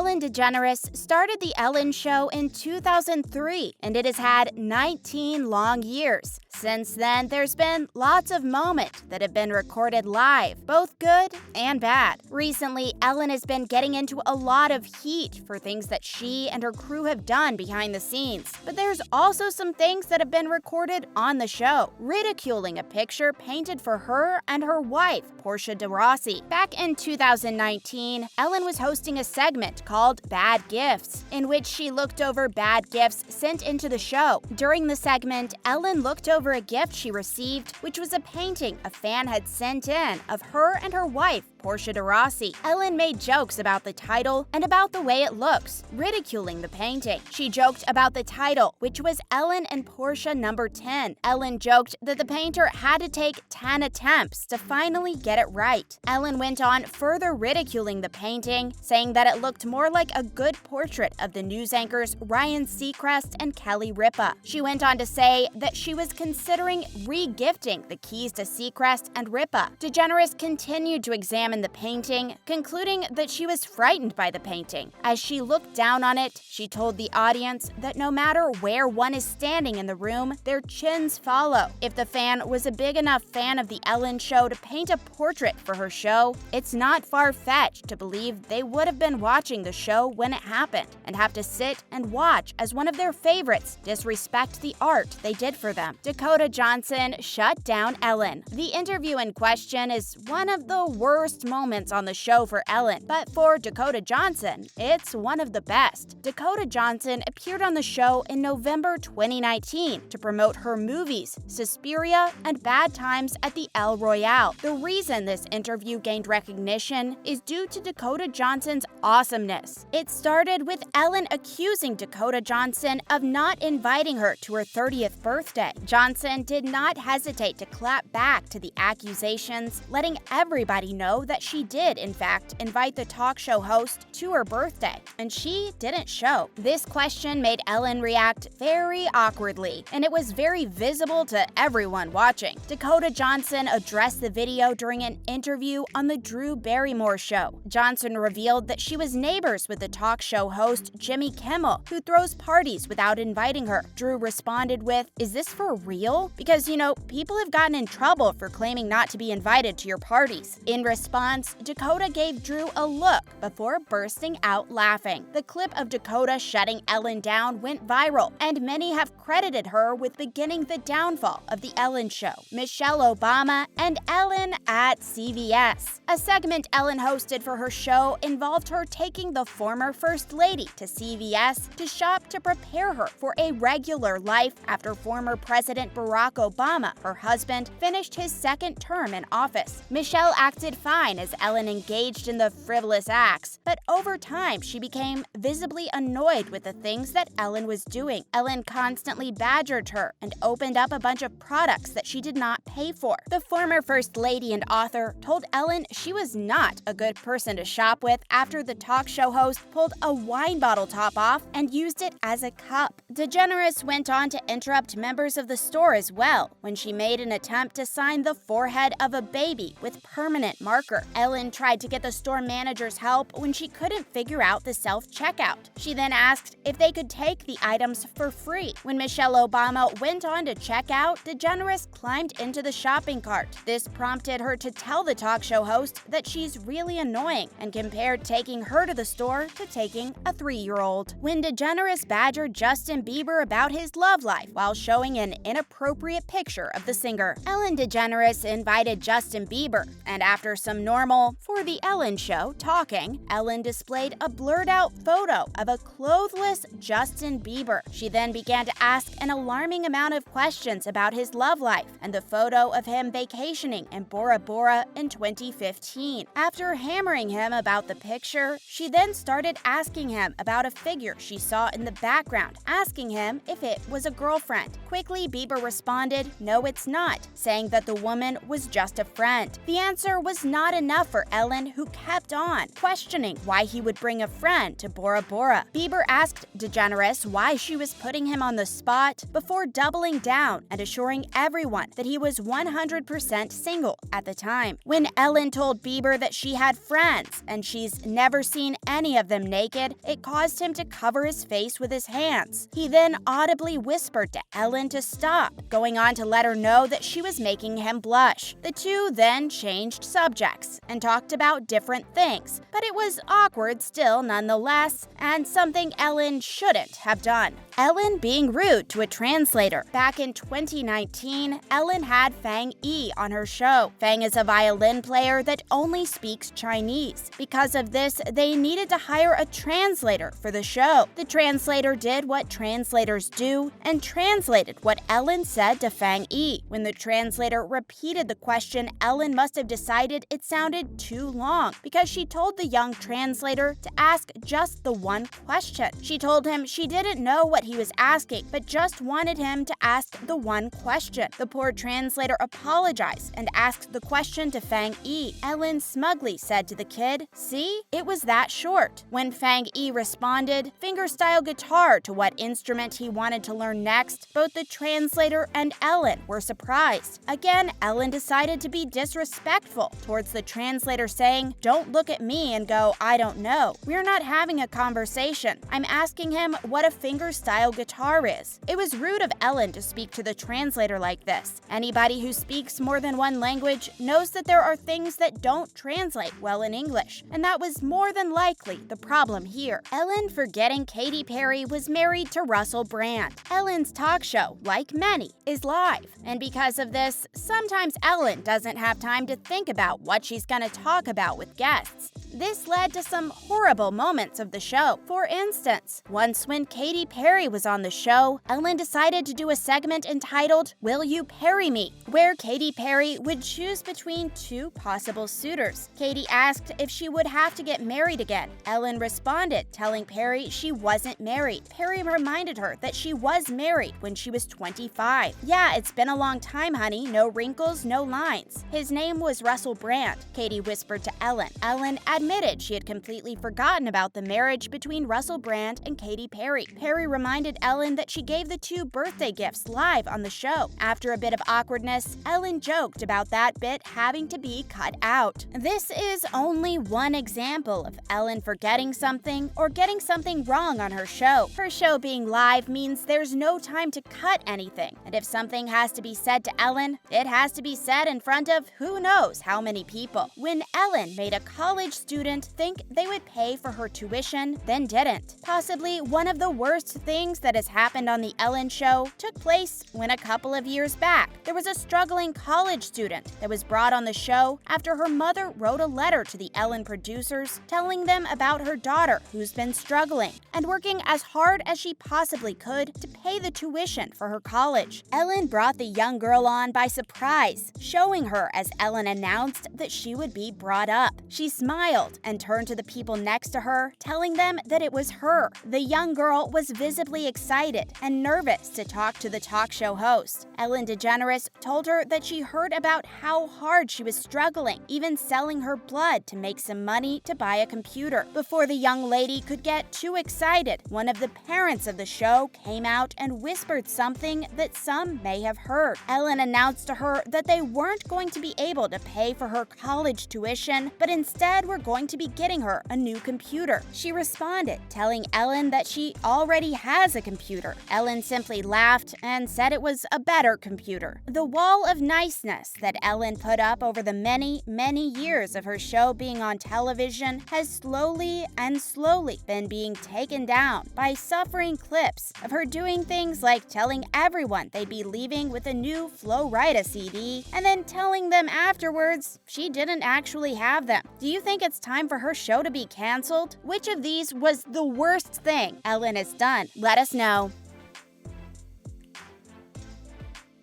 Ellen Degeneres started The Ellen Show in 2003, and it has had 19 long years. Since then, there's been lots of moments that have been recorded live, both good and bad. Recently, Ellen has been getting into a lot of heat for things that she and her crew have done behind the scenes. But there's also some things that have been recorded on the show, ridiculing a picture painted for her and her wife, Portia de Rossi. Back in 2019, Ellen was hosting a segment called Bad Gifts, in which she looked over bad gifts sent into the show. During the segment, Ellen looked over a gift she received, which was a painting a fan had sent in of her and her wife, Portia de Rossi. Ellen made jokes about the title and about the way it looks, ridiculing the painting. She joked about the title, which was Ellen and Portia number 10. Ellen joked that the painter had to take 10 attempts to finally get it right. Ellen went on further ridiculing the painting, saying that it looked more like a good portrait of the news anchors Ryan Seacrest and Kelly Ripa. She went on to say that she was considering re-gifting the keys to Seacrest and Ripa. DeGeneres continued to examine the painting, concluding that she was frightened by the painting. As she looked down on it, she told the audience that no matter where one is standing in the room, their chins follow. If the fan was a big enough fan of The Ellen Show to paint a portrait for her show, it's not far-fetched to believe they would have been watching the show when it happened and have to sit and watch as one of their favorites disrespect the art they did for them. Dakota Johnson shut down Ellen. The interview in question is one of the worst moments on the show for Ellen, but for Dakota Johnson, it's one of the best. Dakota Johnson appeared on the show in November 2019 to promote her movies, Suspiria and Bad Times at the El Royale. The reason this interview gained recognition is due to Dakota Johnson's awesomeness. It started with Ellen accusing Dakota Johnson of not inviting her to her 30th birthday. Johnson did not hesitate to clap back to the accusations, letting everybody know that she did, in fact, invite the talk show host to her birthday, and she didn't show. This question made Ellen react very awkwardly, and it was very visible to everyone watching. Dakota Johnson addressed the video during an interview on the Drew Barrymore show. Johnson revealed that she was neighbors with the talk show host Jimmy Kimmel, who throws parties without inviting her. Drew responded with, "Is this for real? Because, people have gotten in trouble for claiming not to be invited to your parties." In response, Dakota gave Drew a look before bursting out laughing. The clip of Dakota shutting Ellen down went viral, and many have credited her with beginning the downfall of The Ellen Show. Michelle Obama and Ellen at CVS. A segment Ellen hosted for her show involved her taking the former First Lady to CVS to shop to prepare her for a regular life after former President Barack Obama, her husband, finished his second term in office. Michelle acted fine as Ellen engaged in the frivolous acts, but over time she became visibly annoyed with the things that Ellen was doing. Ellen constantly badgered her and opened up a bunch of products that she did not pay for. The former First Lady and author told Ellen she was not a good person to shop with after the talk show host pulled a wine bottle top off and used it as a cup. DeGeneres went on to interrupt members of the store as well when she made an attempt to sign the forehead of a baby with permanent marker. Ellen tried to get the store manager's help when she couldn't figure out the self-checkout. She then asked if they could take the items for free. When Michelle Obama went on to check out, DeGeneres climbed into the shopping cart. This prompted her to tell the talk show host that she's really annoying and compared taking her to the store to taking a 3-year-old. When DeGeneres badgered Justin Bieber about his love life while showing an inappropriate picture of the singer, Ellen DeGeneres invited Justin Bieber, and after some normal, for The Ellen Show, talking, Ellen displayed a blurred-out photo of a clothless Justin Bieber. She then began to ask an alarming amount of questions about his love life and the photo of him vacationing in Bora Bora in 2015. After hammering him about the picture, she then started asking him about a figure she saw in the background, asking him if it was a girlfriend. Quickly, Bieber responded, "No, it's not," saying that the woman was just a friend. The answer was not not enough for Ellen, who kept on, questioning why he would bring a friend to Bora Bora. Bieber asked DeGeneres why she was putting him on the spot before doubling down and assuring everyone that he was 100% single at the time. When Ellen told Bieber that she had friends and she's never seen any of them naked, it caused him to cover his face with his hands. He then audibly whispered to Ellen to stop, going on to let her know that she was making him blush. The two then changed subjects and talked about different things, but it was awkward still nonetheless, and something Ellen shouldn't have done. Ellen being rude to a translator. Back in 2019, Ellen had Fang Yi on her show. Fang is a violin player that only speaks Chinese. Because of this, they needed to hire a translator for the show. The translator did what translators do and translated what Ellen said to Fang Yi. When the translator repeated the question, Ellen must have decided it sounded too long because she told the young translator to ask just the one question. She told him she didn't know what he was asking, but just wanted him to ask the one question. The poor translator apologized and asked the question to Fang Yi. Ellen smugly said to the kid, "See, it was that short." When Fang Yi responded, fingerstyle guitar, to what instrument he wanted to learn next, both the translator and Ellen were surprised. Again, Ellen decided to be disrespectful towards the translator, saying, "Don't look at me and go, 'I don't know.' We're not having a conversation. I'm asking him what a fingerstyle guitar is." It was rude of Ellen to speak to the translator like this. Anybody who speaks more than one language knows that there are things that don't translate well in English, and that was more than likely the problem here. Ellen forgetting Katy Perry was married to Russell Brand. Ellen's talk show, like many, is live, and because of this, sometimes Ellen doesn't have time to think about what she's going to talk about with guests. This led to some horrible moments of the show. For instance, once when Katy Perry was on the show, Ellen decided to do a segment entitled "Will You Perry Me?", where Katy Perry would choose between two possible suitors. Katy asked if she would have to get married again. Ellen responded, telling Perry she wasn't married. Perry reminded her that she was married when she was 25. "Yeah, it's been a long time, honey. No wrinkles, no lines. His name was Russell Brand," Katy whispered to Ellen. Ellen admitted she had completely forgotten about the marriage between Russell Brand and Katy Perry. Perry reminded Ellen that she gave the two birthday gifts live on the show. After a bit of awkwardness, Ellen joked about that bit having to be cut out. This is only one example of Ellen forgetting something or getting something wrong on her show. Her show being live means there's no time to cut anything, and if something has to be said to Ellen, it has to be said in front of who knows how many people. When Ellen made a college student think they would pay for her tuition, then didn't. Possibly one of the worst things that has happened on The Ellen Show took place when a couple of years back, there was a struggling college student that was brought on the show after her mother wrote a letter to the Ellen producers telling them about her daughter who's been struggling and working as hard as she possibly could to pay the tuition for her college. Ellen brought the young girl on by surprise, showing her as Ellen announced that she would be brought up. She smiled and turned to the people next to her, telling them that it was her. The young girl was visibly excited and nervous to talk to the talk show host. Ellen Degeneres told her that she heard about how hard she was struggling, even selling her blood to make some money to buy a computer. Before the young lady could get too excited, one of the parents of the show came out and whispered something that some may have heard. Ellen announced to her that they weren't going to be able to pay for her college tuition, but instead were going to be getting her a new computer. She responded, telling Ellen that she already has a computer. Ellen simply laughed and said it was a better computer. The wall of niceness that Ellen put up over the many, many years of her show being on television has slowly been being taken down by suffering clips of her doing things like telling everyone they'd be leaving with a new Flo Rida CD and then telling them afterwards she didn't actually have them. Do you think it's time for her show to be canceled? Which of these was the worst thing Ellen has done? Let us know.